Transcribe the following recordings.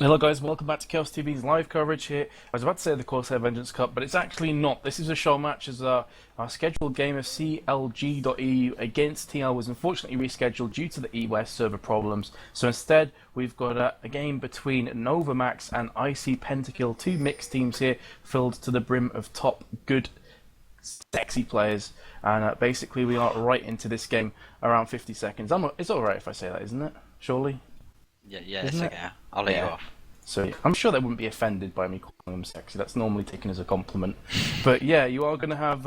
Hello guys, welcome back to Chaos TV's live coverage here. I was about to say the Corsair Vengeance Cup, but it's actually not. This is a show match as our scheduled game of CLG.eu against TL was unfortunately rescheduled due to the eWest server problems. So instead, we've got a game between Novamax and IC Pentakill, two mixed teams here, filled to the brim of top, good, sexy players. And basically we are right into this game around 50 seconds. It's alright if I say that, isn't it? Surely? Yeah, it's okay. I'll let you off. So I'm sure they wouldn't be offended by me calling them sexy. That's normally taken as a compliment. But yeah, you are going to have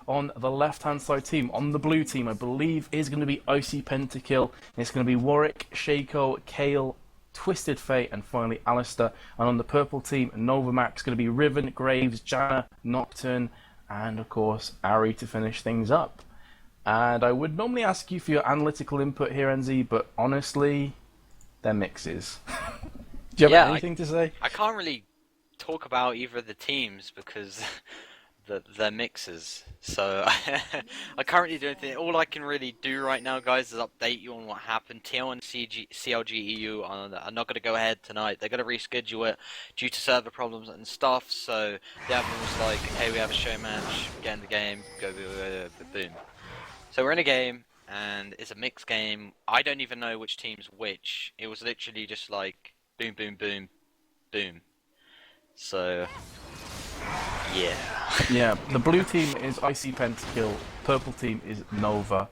on the left-hand side team, on the blue team, I believe is going to be IC Pentakill. It's going to be Warwick, Shaco, Kale, Twisted Fate, and finally Alistair. And on the purple team, Novamax, going to be Riven, Graves, Janna, Nocturne, and of course Ari to finish things up. And I would normally ask you for your analytical input here, NZ, but honestly, they're mixes. Do you have anything to say? I can't really talk about either of the teams because they're mixes. So I can't really do anything. All I can really do right now, guys, is update you on what happened. TL and CLG.eu are not going to go ahead tonight. They're going to reschedule it due to server problems and stuff. So the admin was like, hey, we have a show match, get in the game, go boom. So we're in a game, and it's a mixed game. I don't even know which team's which. It was literally just like boom, boom, boom, boom. So, yeah. Yeah, the blue team is IC Pentakill, purple team is Nova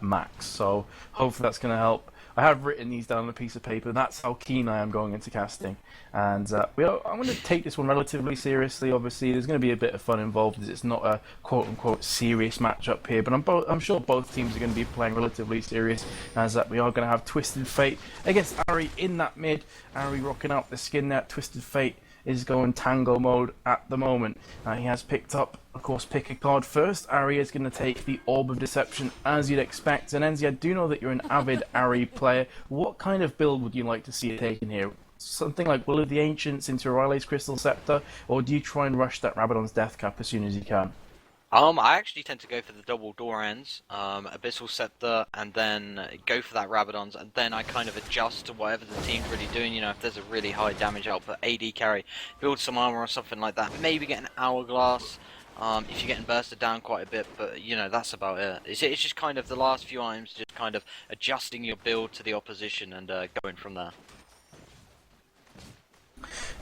Max. So hopefully that's going to help. I have written these down on a piece of paper. That's how keen I am going into casting. And I'm going to take this one relatively seriously. Obviously, there's going to be a bit of fun involved as it's not a quote-unquote serious matchup here. But I'm sure both teams are going to be playing relatively serious, as we are going to have Twisted Fate against Ari in that mid. Ari rocking out the skin there. Twisted Fate is going tango mode at the moment. He has picked up, of course, pick a card first. Ari is going to take the Orb of Deception, as you'd expect. And Enzi, I do know that you're an avid Ari player. What kind of build would you like to see it taken here? Something like Will of the Ancients into Riley's Crystal Scepter, or do you try and rush that Rabadon's Death Cap as soon as you can? I actually tend to go for the double door ends, Abyssal Scepter, and then go for that Rabadon's, and then I kind of adjust to whatever the team's really doing. You know, if there's a really high damage output, AD carry, build some armor or something like that. Maybe get an Hourglass, if you're getting bursted down quite a bit, but you know, that's about it. It's just kind of the last few items, just kind of adjusting your build to the opposition and going from there.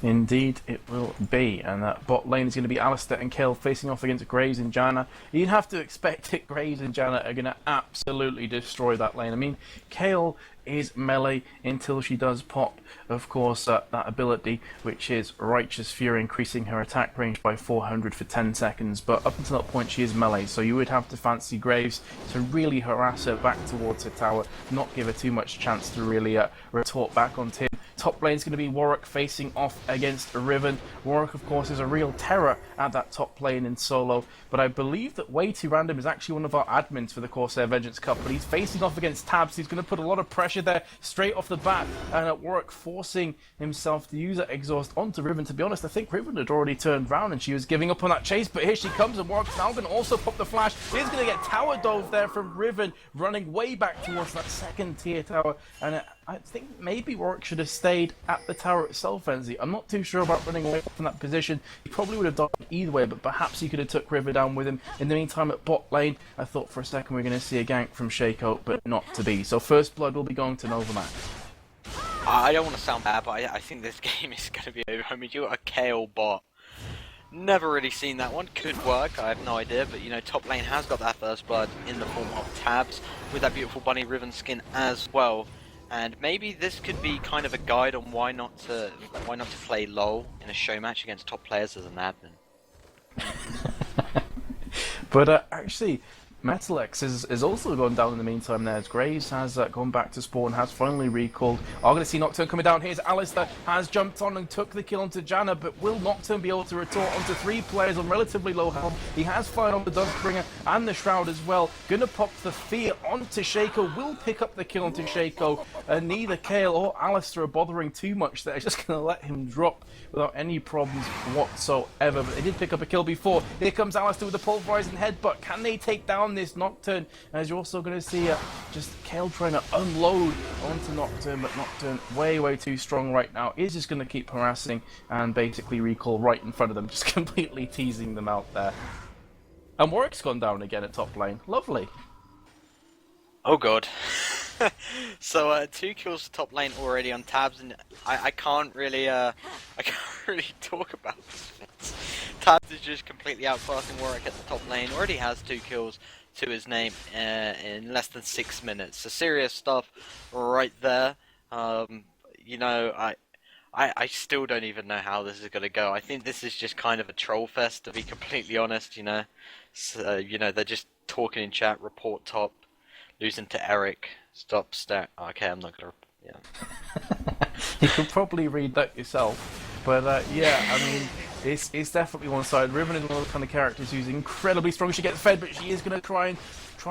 Indeed it will be, and that bot lane is going to be Alistair and Kale facing off against Graves and Janna. You'd have to expect that Graves and Janna are going to absolutely destroy that lane. I mean, Kale is melee until she does pop, of course, that ability, which is Righteous Fury, increasing her attack range by 400 for 10 seconds, but up until that point she is melee, so you would have to fancy Graves to really harass her back towards her tower, not give her too much chance to really retort back onto him. Top lane is going to be Warwick facing off against Riven. Warwick, of course, is a real terror at that top lane in solo, but I believe that Way Too Random is actually one of our admins for the Corsair Vengeance Cup, but he's facing off against Tabs. He's going to put a lot of pressure there straight off the bat, and Warwick forcing himself to use that exhaust onto Riven. To be honest, I think Riven had already turned round and she was giving up on that chase, but here she comes, and Warwick's now going to also pop the flash. He's going to get tower dove there from Riven, running way back towards that second tier tower, and I think maybe Warwick should have stayed at the tower itself, Enzi. I'm not too sure about running away from that position. He probably would have died either way, but perhaps he could have took River down with him. In the meantime, at bot lane, I thought for a second we were going to see a gank from Shaco, but not to be. So first blood will be going to Novamax. I don't want to sound bad, but I think this game is going to be over. I mean, you got a Kale bot. Never really seen that one. Could work, I have no idea, but you know, top lane has got that first blood in the form of Tabs, with that beautiful bunny Riven skin as well. And maybe this could be kind of a guide on why not to play LoL in a show match against top players as an admin. But actually, Metalex is also gone down in the meantime there, as Graves has gone back to spawn, has finally recalled. Are going to see Nocturne coming down. Here's Alistair, has jumped on and took the kill onto Janna, but will Nocturne be able to retort onto three players on relatively low health? He has fired on the Duskbringer and the Shroud as well. Going to pop the Fear onto Shaco, will pick up the kill onto Shaco. Neither Kale or Alistair are bothering too much. They're just going to let him drop without any problems whatsoever. But they did pick up a kill before. Here comes Alistair with the pulverizing headbutt. Can they take down this Nocturne, as you're also going to see just Kale trying to unload onto Nocturne, but Nocturne way too strong right now. Is just going to keep harassing and basically recall right in front of them, just completely teasing them out there. And Warwick's gone down again at top lane. Lovely. Oh god. So 2 kills to top lane already on tabs, and I can't really talk about this. Tabs is just completely outclassing Warwick at the top lane. Already has 2 kills to his name in less than 6 minutes. So serious stuff right there. You know, I still don't even know how this is going to go. I think this is just kind of a troll fest, to be completely honest, you know. So, you know, they're just talking in chat, report top, losing to Eric, stop start. Okay, I'm not going to... Yeah. You could probably read that yourself. But, yeah, I mean, it's definitely one side. Riven is one of the kind of characters who's incredibly strong. She gets fed, but she is going to try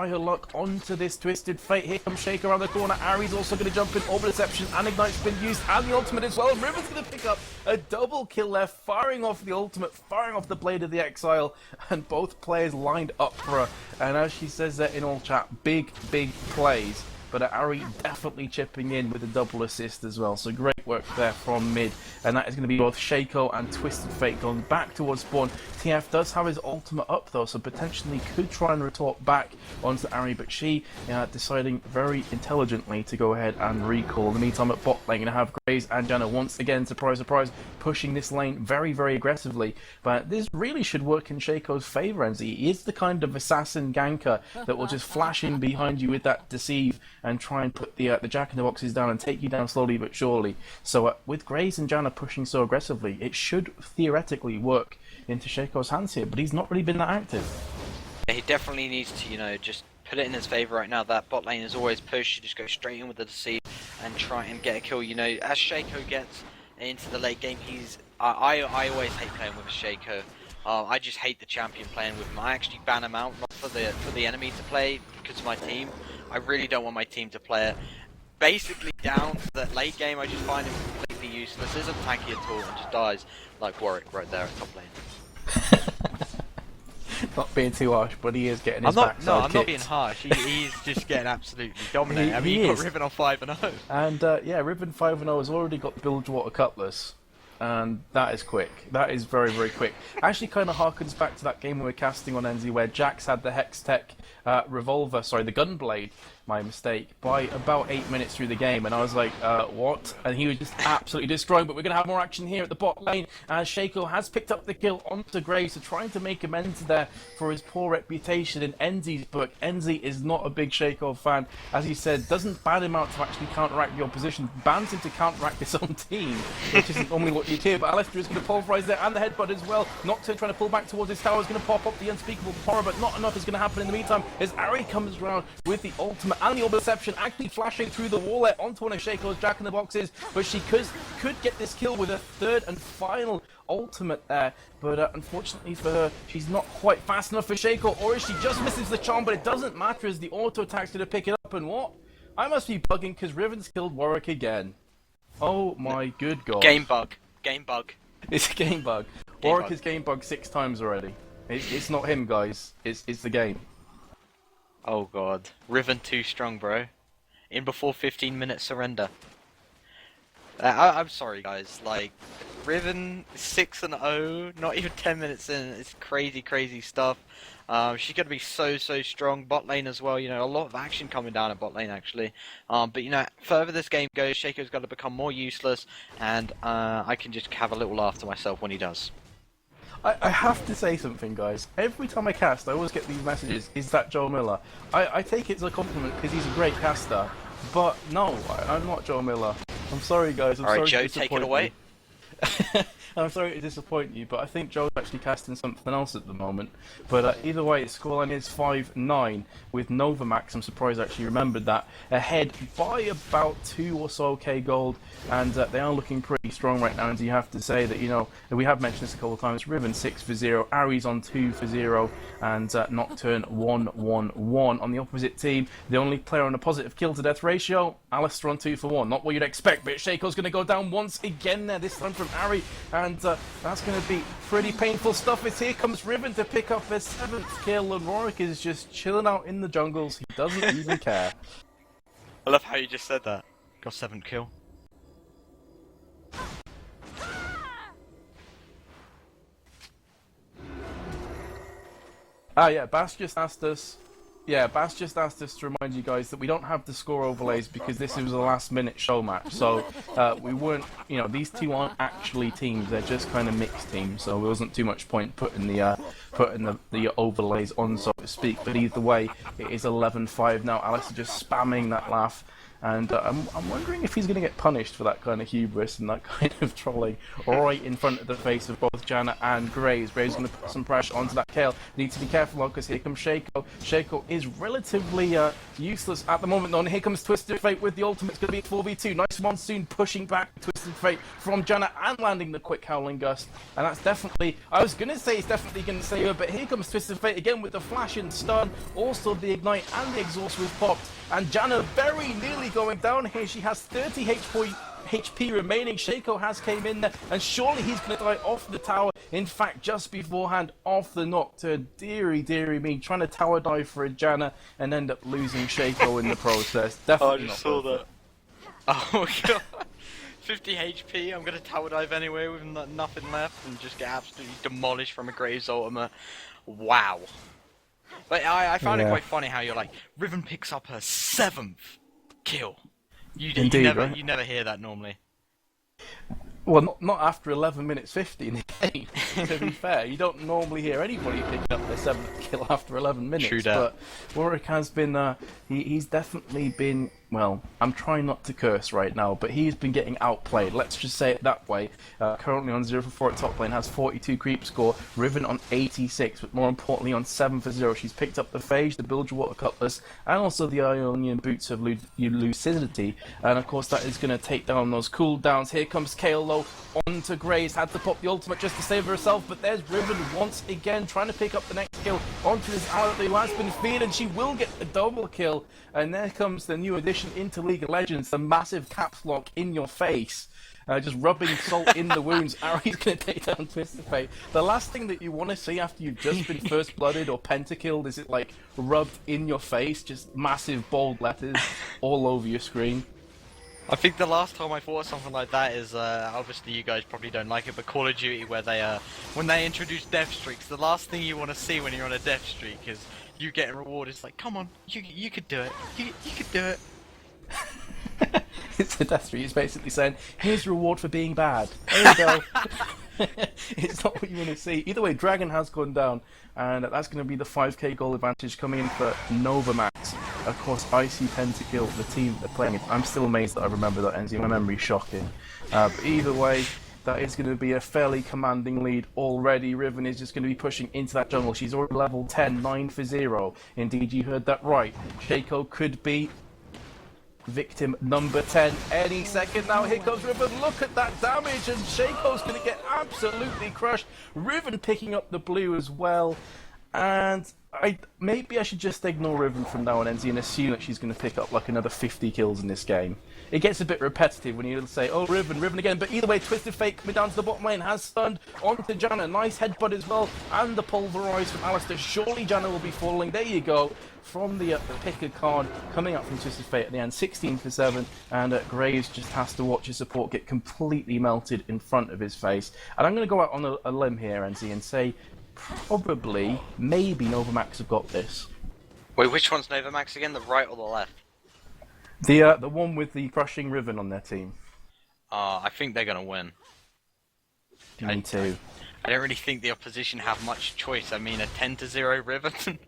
her luck onto this Twisted Fate. Here comes Shake around the corner. Ari's also going to jump in. Orbital Deception and Ignite's been used, and the ultimate as well. Riven's going to pick up a double kill there, firing off the ultimate, firing off the Blade of the Exile, and both players lined up for her. And as she says that in all chat, big plays. But Ari definitely chipping in with a double assist as well. So great work there from mid. And that is going to be both Shaco and Twisted Fate going back towards spawn. TF does have his ultimate up though, so potentially could try and retort back onto Ari. But she deciding very intelligently to go ahead and recall. In the meantime at bot lane, going to have Graves and Janna once again, surprise, pushing this lane very aggressively. But this really should work in Shaco's favour, and he is the kind of assassin ganker that will just flash in behind you with that deceive and try and put the jack-in-the-boxes down and take you down slowly but surely. So with Graves and Janna pushing so aggressively, it should theoretically work into Shaco's hands here, but he's not really been that active. He definitely needs to, you know, just put it in his favour right now. That bot lane is always pushed. You just go straight in with the deceive and try and get a kill. You know, as Shaco gets into the late game, I always hate playing with a Shaco. I just hate the champion playing with him. I actually ban him out, not for the enemy to play, because of my team. I really don't want my team to play it. Basically down to that late game, I just find him completely useless. Isn't tanky at all and just dies like Warwick right there at top lane. Not being too harsh, but he is getting his backside No, I'm kicked. not being harsh. He's just getting absolutely dominated. I mean, you've got Riven on 5-0. And yeah, Riven 5-0 has already got the Bilgewater Cutlass. And that is quick. That is very quick. Actually kind of harkens back to that game we were casting on NZ where Jax had the Hex Tech the Gunblade, my mistake, by about 8 minutes through the game, and I was like, what? And he was just absolutely destroying, but we're going to have more action here at the bot lane, as Shaco has picked up the kill onto Graves, so trying to make amends there for his poor reputation in Enzi's book. Enzi is not a big Shaco fan, as he said, doesn't ban him out to actually counteract the opposition, bans him to counteract his own team, which isn't normally what you'd hear, but Alistair is going to pulverize there, and the headbutt as well. Nocturne trying to pull back towards his tower, is going to pop up the unspeakable horror, but not enough is going to happen in the meantime, as Ari comes around with the ultimate and the orbital deception, actually flashing through the wall there onto one of Shaco's jack-in-the-boxes, but she could get this kill with a third and final ultimate there, but unfortunately for her, she's not quite fast enough for Shaco, or she just misses the charm, but it doesn't matter as the auto attack's going to pick it up, and what? I must be bugging because Riven's killed Warwick again. Oh my good god. Game bug. It's a game bug. Warwick has game bugged 6 times already. It's not him, guys. It's the game. Oh god. Riven too strong, bro. In before 15 minute surrender. I'm sorry, guys. Like, Riven 6-0, not even 10 minutes in. It's crazy stuff. She's going to be so strong. Bot lane as well, you know, a lot of action coming down at bot lane actually. But you know, further this game goes, Shaco's got to become more useless, and I can just have a little laugh to myself when he does. I have to say something, guys. Every time I cast, I always get these messages, is that Joe Miller? I take it as a compliment because he's a great caster, but no, I'm not Joe Miller. I'm sorry, guys. Alright, Joe, take it away. I'm sorry to disappoint you, but I think Joe's actually casting something else at the moment. But either way, the scoreline is 5-9 with Novamax. I'm surprised I actually remembered that. Ahead by about 2 or so K gold, and they are looking pretty strong right now. And you have to say that, you know, we have mentioned this a couple of times. Riven 6-0, Aries on 2-0, and Nocturne 1-1-1 on the opposite team. The only player on a positive kill to death ratio, Alistair on 2-1. Not what you'd expect, but Shaco's going to go down once again there. This time from Ari. and that's going to be pretty painful stuff. As here comes Riven to pick up his 7th kill, and Rorik is just chilling out in the jungles. He doesn't even care. I love how you just said that. Got 7th kill. Ah, yeah, Bass just asked us. Yeah, Bass just asked us to remind you guys that we don't have the score overlays because this was a last-minute show match. So we weren't, you know, these two aren't actually teams; they're just kind of mixed teams. So there wasn't too much point putting the overlays on, so to speak. But either way, it is 11-5 now. Alex is just spamming that laugh. And I'm wondering if he's going to get punished for that kind of hubris and that kind of trolling right in front of the face of both Janna and Graves. Graves going to put some pressure onto that Kale. Need to be careful though, because here comes Shaco. Shaco is relatively useless at the moment though. And here comes Twisted Fate with the ultimate. It's going to be 4v2. Nice Monsoon pushing back Twisted Fate from Janna and landing the quick Howling Gust. And that's definitely, I was going to say it's definitely going to save her, but here comes Twisted Fate again with the flash and stun. Also the ignite and the exhaust was popped. And Janna very nearly going down here. She has 30 HP remaining. Shaco has came in there, and surely he's going to die off the tower. In fact, just beforehand, off the Nocturne. Deary me, trying to tower dive for a Janna and end up losing Shaco in the process. Definitely I just saw that. Oh god. 50 HP, I'm going to tower dive anyway with nothing left and just get absolutely demolished from a Graves ultimate. Wow. But I found it quite funny how you're like, Riven picks up her 7th kill. You never hear that normally. Well, not after 11 minutes 50 in the game, to be fair. You don't normally hear anybody pick up their 7th kill after 11 minutes. True that. But Warwick has been, he's definitely been, well, I'm trying not to curse right now, but he's been getting outplayed. Let's just say it that way. Currently on 0 for 4 at top lane, has 42 creep score. Riven on 86, but more importantly on 7 for 0. She's picked up the Phage, the Bilgewater Cutlass, and also the Ionian Boots of Lucidity. And of course that is going to take down those cooldowns. Here comes Kale though, onto Graves. Had to pop the ultimate just to save herself, but there's Riven once again trying to pick up the next kill onto this ally who has been feared, and she will get a double kill. And there comes the new addition into League of Legends, the massive caps lock in your face. Just rubbing salt in the wounds. Ari's going to take down Twisted Fate. The last thing that you want to see after you've just been first blooded or pentakilled is it like rubbed in your face, just massive bold letters all over your screen. I think the last time I thought something like that is, obviously you guys probably don't like it, but Call of Duty, where they, when they introduce death streaks, the last thing you want to see when you're on a death streak is you getting rewarded. It's like, come on, you could do it, you could do it. It's a death streak. It's basically saying, here's your reward for being bad. There you go. It's not what you want to see. Either way, Dragon has gone down, and that's going to be the 5k goal advantage coming in for Novamax. Of course, Icy Pentakill, the team they're playing. I'm still amazed that I remember that, NZ. My memory's shocking. But either way, that is going to be a fairly commanding lead already. Riven is just going to be pushing into that jungle. She's already level 10, 9 for 0. Indeed, you heard that right. Shaco could be victim number 10 any second now. Here comes Riven. Look at that damage, and Shaco's going to get absolutely crushed. Riven picking up the blue as well. And maybe I should just ignore Riven from now on, NZ, and assume that she's going to pick up like another 50 kills in this game. It gets a bit repetitive when you say, oh, Riven again. But either way, Twisted Fate coming down to the bottom lane has stunned onto Janna. Nice headbutt as well, and the pulverize from Alistair. Surely Janna will be falling. There you go. From the picker card coming up from Twisted Fate at the end, 16 for 7, and Graves just has to watch his support get completely melted in front of his face. And I'm going to go out on a limb here, NZ, and say probably, maybe Novamax have got this. Wait, which one's Novamax again? The right or the left? The one with the crushing Riven on their team. I think they're going to win. Me too. I don't really think the opposition have much choice. I mean, a 10-0 Riven.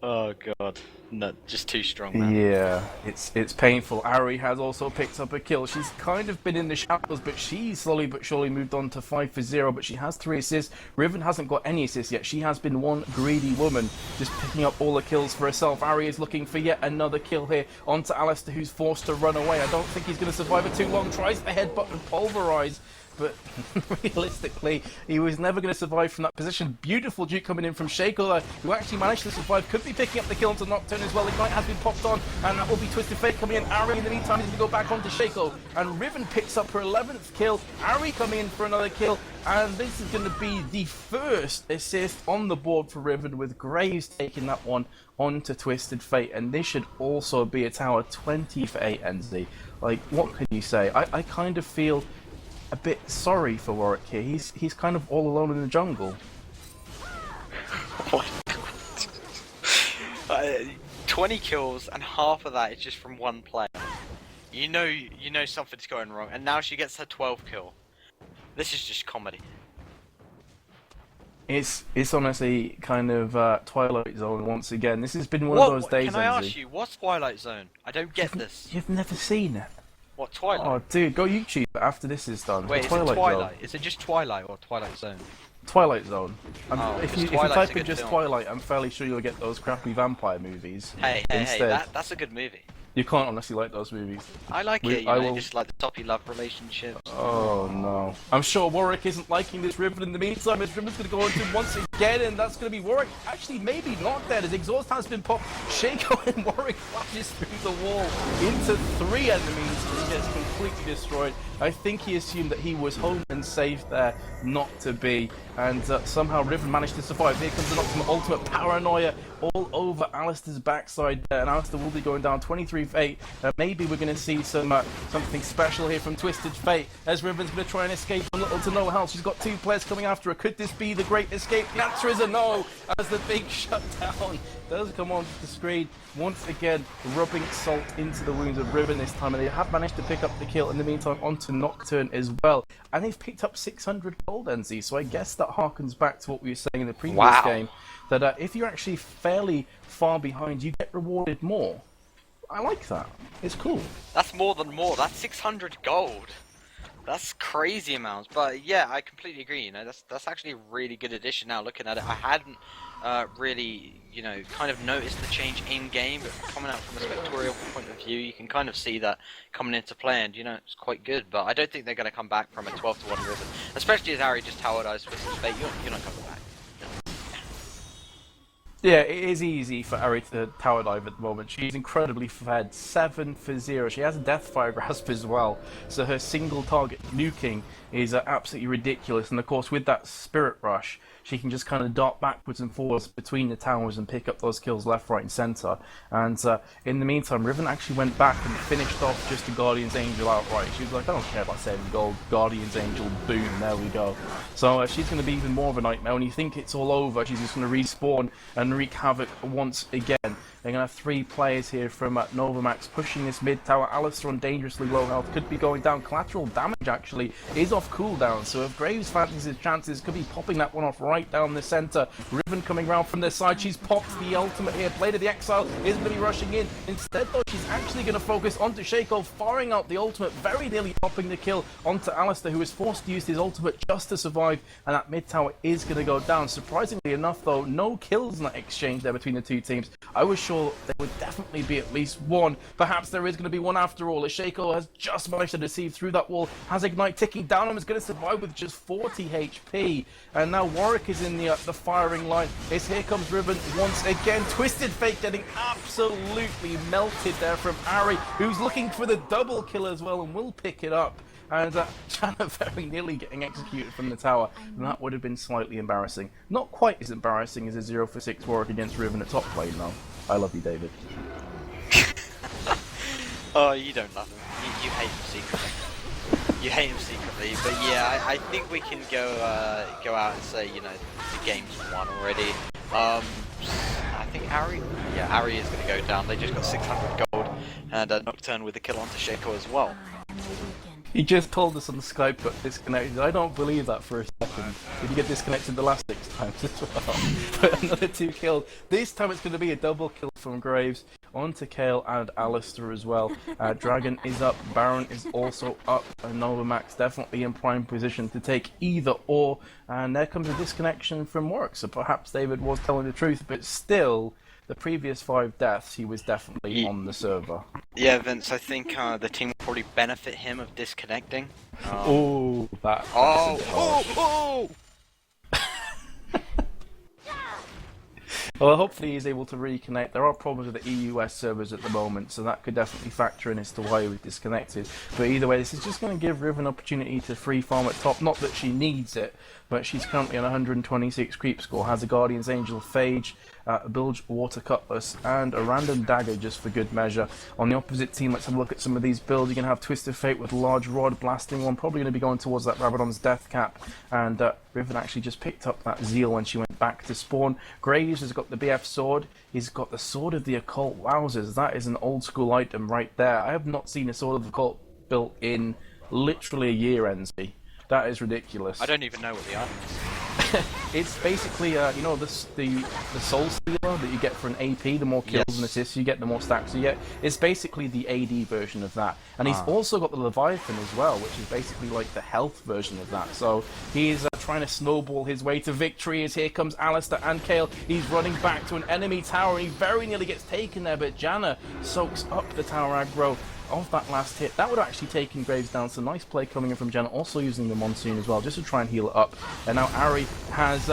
Oh god, no, just too strong, man. Yeah, it's painful. Ari has also picked up a kill. She's kind of been in the shadows, but she's slowly but surely moved on to 5 for 0, but she has 3 assists. Riven hasn't got any assists yet. She has been one greedy woman, just picking up all the kills for herself. Ari is looking for yet another kill here onto Alistair, who's forced to run away. I don't think he's going to survive it too long. Tries the headbutt and pulverize. but realistically, he was never going to survive from that position. Beautiful Duke coming in from Shaco, who actually managed to survive, could be picking up the kill onto Nocturne as well. Ignite has been popped on, and that will be Twisted Fate coming in. Ari in the meantime is going to go back onto Shaco, and Riven picks up her 11th kill. Ari coming in for another kill, and this is going to be the first assist on the board for Riven, with Graves taking that one onto Twisted Fate, and this should also be a tower 20 for 8 NZ. Like, what can you say? I kind of feel a bit sorry for Warwick here. He's kind of all alone in the jungle. What? 20 kills, and half of that is just from one player. You know something's going wrong, and now she gets her 12th kill. This is just comedy. It's honestly kind of Twilight Zone once again. This has been one of those days. Can I ask you, what's Twilight Zone? I don't get this. You've never seen it? What, Twilight? Oh, dude, go YouTube it after this is done. Wait, is it Twilight Twilight? Zone. Is it just Twilight or Twilight Zone? Twilight Zone. If you type in just film. Twilight, I'm fairly sure you'll get those crappy vampire movies. Hey, that's a good movie. You can't honestly like those movies. I like it, just like the toppy love relationships. Oh no. I'm sure Warwick isn't liking this Riven in the meantime, as Riven's going to go into him once again, and that's going to be Warwick. Actually, maybe not dead, as exhaust has been popped. Shaco and Warwick flashes through the wall into 3 enemies, and he gets completely destroyed. I think he assumed that he was home and safe there, not to be, and somehow Riven managed to survive. Here comes an ultimate paranoia all over Alistair's backside there, and Alistair will be going down 23 for 8. Maybe we're going to see something special here from Twisted Fate, as Riven's going to try and escape from little to no health. She's got 2 players coming after her. Could this be the great escape? The answer is a no, as the big shutdown does come onto the screen, once again rubbing salt into the wounds of Riven this time, and they have managed to pick up the kill in the meantime onto Nocturne as well, and they've picked up 600 gold NZ, so I guess that harkens back to what we were saying in the previous game, that if you're actually fairly far behind, you get rewarded more. I like that. It's cool. That's more than more. That's 600 gold. That's crazy amounts. But yeah, I completely agree. That's actually a really good addition. Now looking at it, I hadn't really, kind of noticed the change in game, but coming out from a spectatorial point of view, you can kind of see that coming into play, and it's quite good. But I don't think they're going to come back from a 12-1 Riven, especially as Ari just towered eyes Twisted Fate. You're not coming back. Yeah, it is easy for Ari to tower dive at the moment. She's incredibly fed, 7 for 0. She has a Deathfire Grasp as well, so her single target nuking is absolutely ridiculous. And of course, with that Spirit Rush, she can just kind of dart backwards and forwards between the towers and pick up those kills left, right, and centre. And in the meantime, Riven actually went back and finished off just the Guardian's Angel outright. She was like, I don't care about 7 gold, Guardian's Angel, boom, there we go. So she's going to be even more of a nightmare. When you think it's all over, she's just going to respawn and wreak havoc once again. They're going to have 3 players here from Novamax pushing this mid tower. Alistair on dangerously low health, could be going down. Collateral damage actually is off cooldown, so if Graves fancies his chances, could be popping that one off right down the centre. Riven coming round from their side, she's popped the ultimate here. Blade of the Exile is going to be rushing in. Instead though, she's actually going to focus onto Shaco, firing out the ultimate, very nearly popping the kill onto Alistair, who is forced to use his ultimate just to survive, and that mid tower is going to go down. Surprisingly enough though, no kills in that exchange there between the 2 teams. I was sure there would definitely be at least one. Perhaps there is going to be one after all, as Shaco has just managed to deceive through that wall, has Ignite ticking down and is going to survive with just 40 HP. And now Warwick is in the firing line. Here comes Riven once again. Twisted Fate getting absolutely melted there from Ari, who's looking for the double kill as well and will pick it up. And Janna very nearly getting executed from the tower, and that would have been slightly embarrassing. Not quite as embarrassing as a 0 for 6 Warwick against Riven at top lane though. I love you, David. Oh, you don't love him. You hate him secretly. You hate him secretly, but yeah, I think we can go out and say, the game's won already. I think Ari is going to go down. They just got 600 gold, and Nocturne with the kill onto Shaco as well. He just told us on Skype got disconnected. I don't believe that for a second. Did you get disconnected the last 6 times as well? But another 2 kills. This time it's going to be a double kill from Graves onto Kale and Alistair as well. Dragon is up, Baron is also up, and Novamax definitely in prime position to take either or. And there comes a disconnection from work, so perhaps David was telling the truth, but still, the previous 5 deaths, he was definitely on the server. Yeah, Vince, I think the team will probably benefit him of disconnecting. Oh, that's a bit harsh. Well, hopefully he's able to reconnect. There are problems with the EU-US servers at the moment, so that could definitely factor in as to why he was disconnected. But either way, this is just going to give Riv an opportunity to free farm at top. Not that she needs it, but she's currently on 126 creep score, has a Guardian's Angel Phage, a Bilge Water Cutlass, and a random dagger just for good measure. On the opposite team, let's have a look at some of these builds. You're going to have Twisted Fate with Large Rod blasting one, probably going to be going towards that Rabadon's Death Cap, and Riven actually just picked up that Zeal when she went back to spawn. Graves has got the BF Sword, he's got the Sword of the Occult. Wowzers, that is an old school item right there. I have not seen a Sword of the Occult built in literally a year, NZ. That is ridiculous. I don't even know what the item is. It's basically, you know, the Soul Stealer that you get for an AP. The more kills and assists you get, the more stacks you get. It's basically the AD version of that. And he's also got the Leviathan as well, which is basically like the health version of that. So he's trying to snowball his way to victory as here comes Alistair and Kale. He's running back to an enemy tower and he very nearly gets taken there, but Janna soaks up the tower aggro of that last hit. That would have actually taken Graves down, so nice play coming in from Janna, also using the Monsoon as well, just to try and heal it up. And now Ari has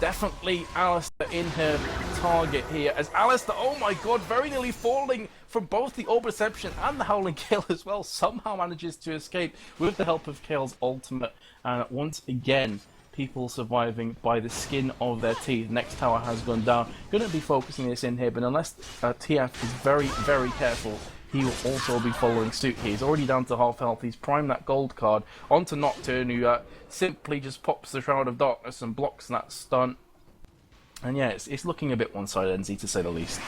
definitely Alistair in her target here, as Alistair, oh my god, very nearly falling from both the Orb Reception and the Howling Gale as well, somehow manages to escape with the help of Kale's ultimate. And once again, people surviving by the skin of their teeth. Next tower has gone down. Going to be focusing this in here, but unless TF is very, very careful, he will also be following suit here. He's already down to half health. He's primed that gold card onto Nocturne, who simply just pops the Shroud of Darkness and blocks that stun. And yeah, it's looking a bit one-sided, NZ, to say the least.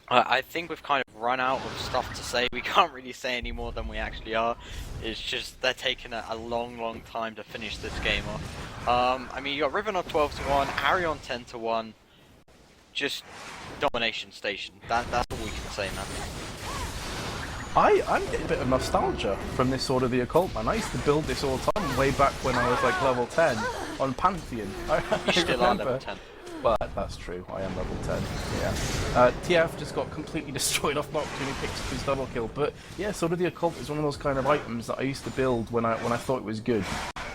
I think we've kind of run out of stuff to say. We can't really say any more than we actually are. It's just they're taking a long time to finish this game off. I mean, you got Riven on 12-1, Ari on 10-1. Just domination station. That's all we can say, man. I'm getting a bit of nostalgia from this Sword of the Occult, man. I used to build this all the time way back when I was like level 10 on Pantheon. You still are level 10. Well, that's true. I am level 10. Yeah. TF just got completely destroyed off Nocturne. He picks up his double kill. But yeah, Sword of the Occult is one of those kind of items that I used to build when I thought it was good,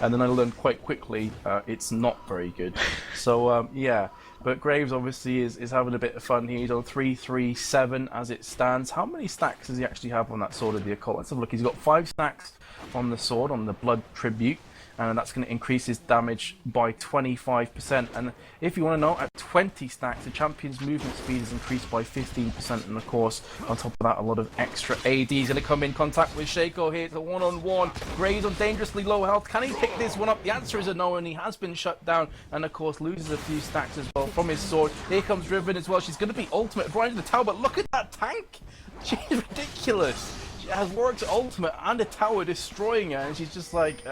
and then I learned quite quickly it's not very good. So yeah. But Graves obviously is having a bit of fun here. He's on 337 as it stands. How many stacks does he actually have on that Sword of the Occult? Let's have a look. He's got 5 stacks on the sword, on the Blood Tribute. And that's going to increase his damage by 25%. And if you want to know, at 20 stacks, the champion's movement speed is increased by 15%. And of course, on top of that, a lot of extra AD is going to come in contact with Shaco here. It's a one-on-one. Graves on dangerously low health. Can he pick this one up? The answer is a no, and he has been shut down. And of course, loses a few stacks as well from his sword. Here comes Riven as well. She's going to be ultimate right into the tower, but look at that tank. She's ridiculous. Has worked ultimate and a tower destroying her, and she's just like,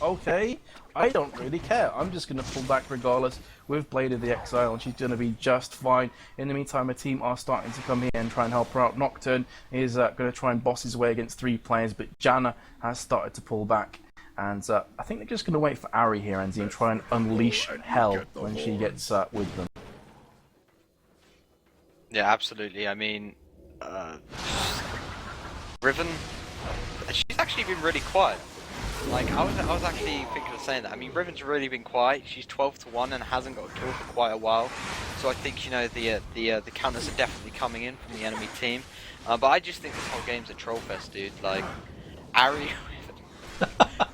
okay, I don't really care. I'm just going to pull back regardless with Blade of the Exile, and she's going to be just fine. In the meantime, a team are starting to come here and try and help her out. Nocturne is going to try and boss his way against 3 players, but Janna has started to pull back. And I think they're just going to wait for Ari here, and try and unleash hell when she gets with them. Yeah, absolutely. I mean, Riven, she's actually been really quiet. Like, I was actually thinking of saying that. I mean, Riven's really been quiet. She's 12-1 and hasn't got a kill for quite a while. So I think, you know, the counters are definitely coming in from the enemy team. But I just think this whole game's a troll fest, dude. Like, Ari,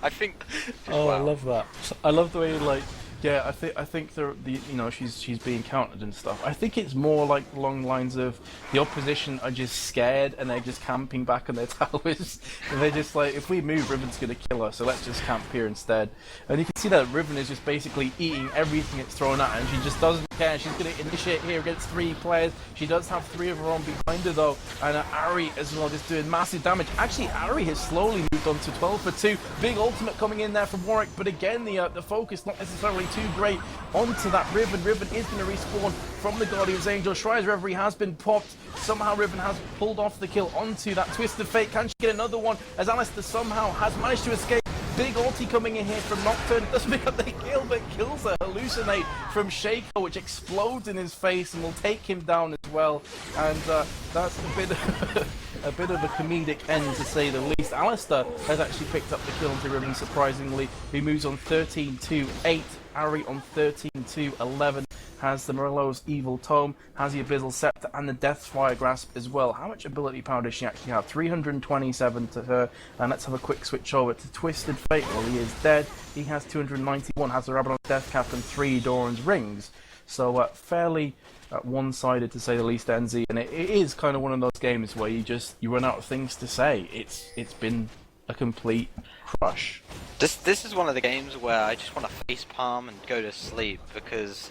I think. Oh, wow. I love that. I love the way, like, yeah, I think the you know, she's being countered and stuff. I think it's more like along the lines of the opposition are just scared and they're just camping back on their towers, and they're just like, if we move, Riven's gonna kill us, so let's just camp here instead. And you can see that Riven is just basically eating everything it's thrown at her, and she just doesn't care. She's gonna initiate here against 3 players. She does have 3 of her own behind her though, and Ari as well, just doing massive damage. Actually, Ari has slowly moved on to 12-2. Big ultimate coming in there from Warwick, but again the focus not necessarily too great onto that Riven. Riven is going to respawn from the Guardian's Angel. Shrine's Reverie has been popped. Somehow Riven has pulled off the kill onto that Twisted Fate. Can she get another one? As Alistair somehow has managed to escape big ulti coming in here from Nocturne. Doesn't pick up the kill, but kills a hallucinate from Shaco, which explodes in his face and will take him down as well. And that's a bit of a comedic end, to say the least. Alistair has actually picked up the kill onto Riven, surprisingly. He moves on 13-8. Ari on 13-11 has the Morello's Evil Tome, has the Abyssal Scepter and the Deathfire Grasp as well. How much ability power does she actually have? 327 to her. And let's have a quick switch over to Twisted Fate. Well, he is dead. He has 291, has the Rabadon's Death Cap and 3 Doran's Rings. So fairly one-sided, to say the least, NZ. And it is kind of one of those games where you run out of things to say. It's been a complete crush. This is one of the games where I just want to facepalm and go to sleep, because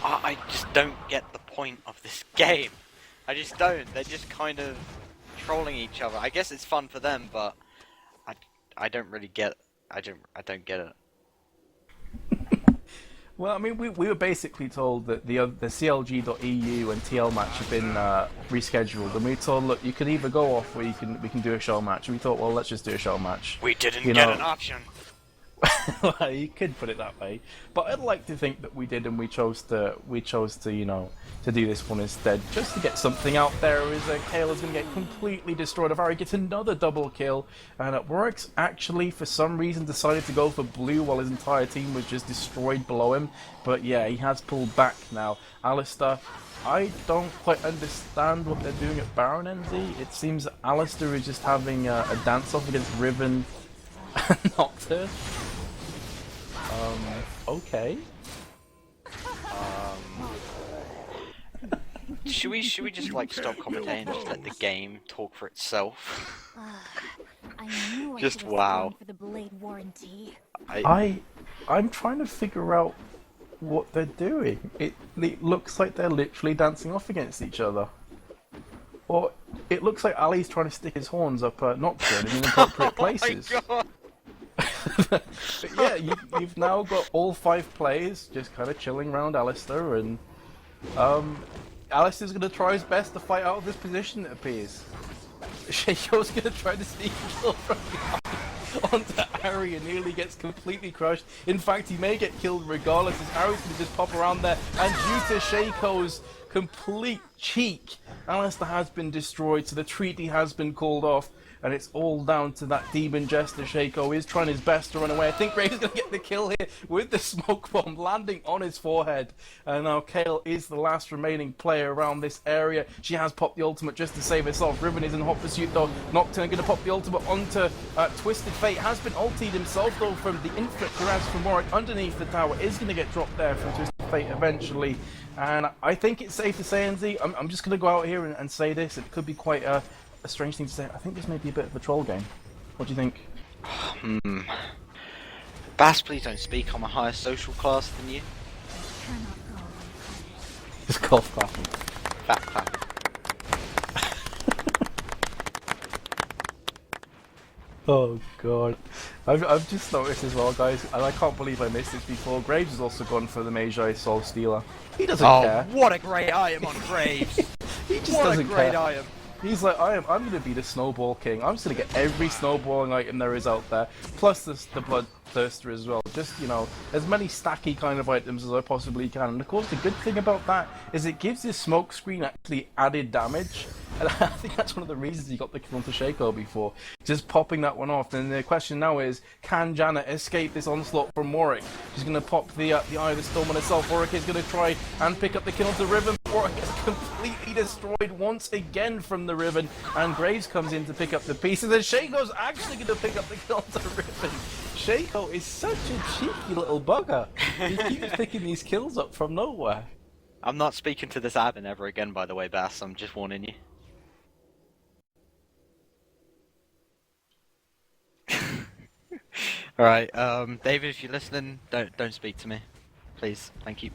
I just don't get the point of this game. I just don't. They're just kind of trolling each other. I guess it's fun for them, but I don't really get. I don't get it. Well, I mean, we were basically told that the CLG.eu and TL match have been rescheduled, and we were told, look, you can either go off or we can do a show match. And we thought, well, let's just do a show match. We didn't get an option. Well, you could put it that way, but I'd like to think that we did, and we chose to to do this one instead, just to get something out there. Is Kale is going to get completely destroyed. Avari gets another double kill, and Works actually for some reason decided to go for blue while his entire team was just destroyed below him. But yeah, he has pulled back now. Alistair, I don't quite understand what they're doing at Baron NZ. It seems that Alistair is just having a dance-off against Riven and Nocturne. Okay. Should we just like stop commentating and just let the game talk for itself? Just wow. For the blade warranty. I'm trying to figure out what they're doing. It looks like they're literally dancing off against each other. Or it looks like Ali's trying to stick his horns up Nocturne in inappropriate places. Oh my God. But yeah, you've now got all 5 players just kind of chilling around Alistair, and Alistair's going to try his best to fight out of this position, it appears. Shaco's going to try to sneak a kill from behind onto Ari and nearly gets completely crushed. In fact, he may get killed regardless, as Ari's going to just pop around there, and due to Shaco's complete cheek, Alistair has been destroyed, so the treaty has been called off. And it's all down to that Demon Jester. Shaco is trying his best to run away. I think Graves is going to get the kill here with the smoke bomb landing on his forehead. And now Kale is the last remaining player around this area. She has popped the ultimate just to save herself. Riven is in hot pursuit though. Nocturne going to pop the ultimate onto Twisted Fate. Has been ultied himself though from the Infinite Duress from Warwick underneath the tower. Is going to get dropped there from Twisted Fate eventually. And I think it's safe to say, NZ, I'm just going to go out here and say this. It could be quite a strange thing to say. I think this may be a bit of a troll game. What do you think? Bass, please don't speak. I'm a higher social class than you. Just golf clapping. Fat clap. Oh god. I've just noticed as well, guys, and I can't believe I missed this before. Graves has also gone for the Magi Soul Stealer. He doesn't care. What a great item on Graves! He just what doesn't a great care. item! He's like, I'm going to be the Snowball King. I'm just going to get every snowballing item there is out there, plus the Bloodthirster as well. Just, as many stacky kind of items as I possibly can. And of course, the good thing about that is it gives this smoke screen actually added damage. And I think that's one of the reasons he got the kill onto Shaco before. Just popping that one off. And the question now is, can Janet escape this onslaught from Warwick? She's going to pop the Eye of the Storm on herself. Warwick is going to try and pick up the kill onto Riven. Warwick is completely destroyed once again from the Riven. And Graves comes in to pick up the pieces. And Shaco's actually going to pick up the kill onto Riven. Shaco is such a cheeky little bugger. He keeps picking these kills up from nowhere. I'm not speaking to this admin ever again, by the way, Bass. I'm just warning you. Alright, David, if you're listening, don't speak to me. Please, thank you.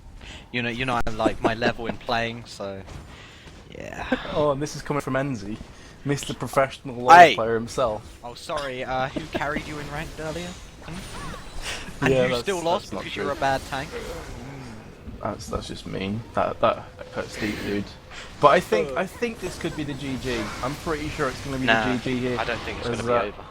You know I like my level in playing, so yeah. Oh, and this is coming from Enzy, Mr. Professional LoL player himself. Oh, sorry, who carried you in ranked earlier? And Yeah, you still lost because you're a bad tank? That's just mean. That cuts deep, dude. But I think this could be the GG. I'm pretty sure it's going to be the GG here. I don't think it's going to be over.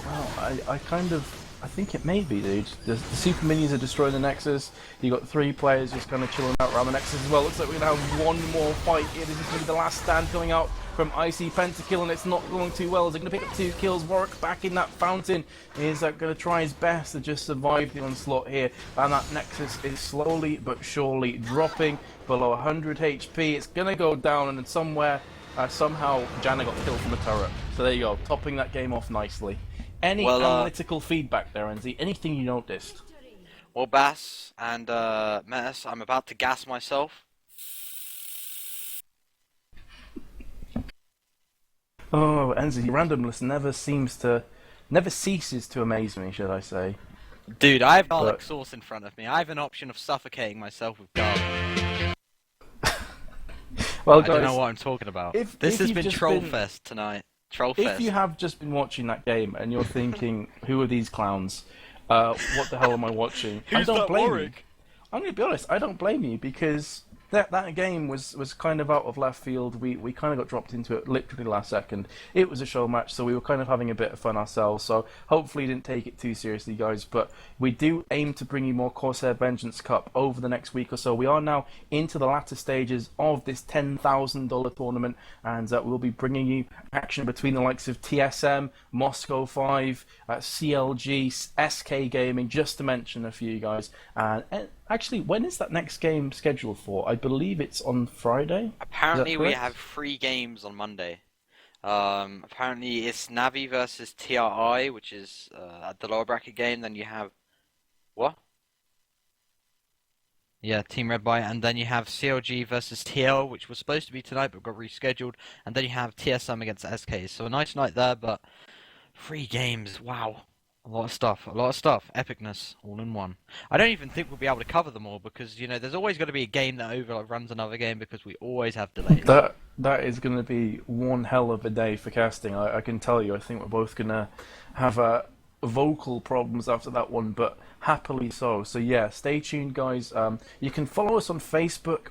Well, I think it may be, dude. The super minions are destroying the Nexus. You got 3 players just kind of chilling out around the Nexus as well. Looks like we're going to have one more fight here. This is going to be the last stand coming out from Icy Pentakill, and it's not going too well. Is it going to pick up 2 kills? Warwick back in that fountain. Is going to try his best to just survive the onslaught here. And that Nexus is slowly but surely dropping below 100 HP. It's going to go down, and then somehow Janna got killed from the turret. So there you go, topping that game off nicely. Any analytical feedback there, Enzy? Anything you noticed? Well, Bass and Metis, I'm about to gas myself. Oh, Enzy, randomness never ceases to amaze me, should I say? Dude, I have garlic sauce in front of me. I have an option of suffocating myself with garlic. Well, I don't know what I'm talking about. This has been Trollfest tonight. Trollfest. If you have just been watching that game and you're thinking, who are these clowns? What the hell am I watching? I don't blame you. I'm going to be honest, I don't blame you, because that game was kind of out of left field. We kind of got dropped into it literally last second. It was a show match, so we were kind of having a bit of fun ourselves. So hopefully you didn't take it too seriously, guys. But we do aim to bring you more Corsair Vengeance Cup over the next week or so. We are now into the latter stages of this $10,000 tournament, and we'll be bringing you action between the likes of TSM, Moscow 5, CLG, SK Gaming, just to mention a few, guys. And actually, when is that next game scheduled for? I believe it's on Friday. Apparently we have 3 games on Monday. Apparently it's Navi versus TRI, which is the lower bracket game. Then you have... What? Yeah, Team Red by, and then you have CLG versus TL, which was supposed to be tonight but got rescheduled. And then you have TSM against SK. So a nice night there, but 3 games, wow. A lot of stuff, epicness, all in one. I don't even think we'll be able to cover them all because, you know, there's always going to be a game that overruns another game because we always have delays. That is going to be one hell of a day for casting, I can tell you. I think we're both going to have vocal problems after that one, but happily so. So yeah, stay tuned, guys. You can follow us on Facebook,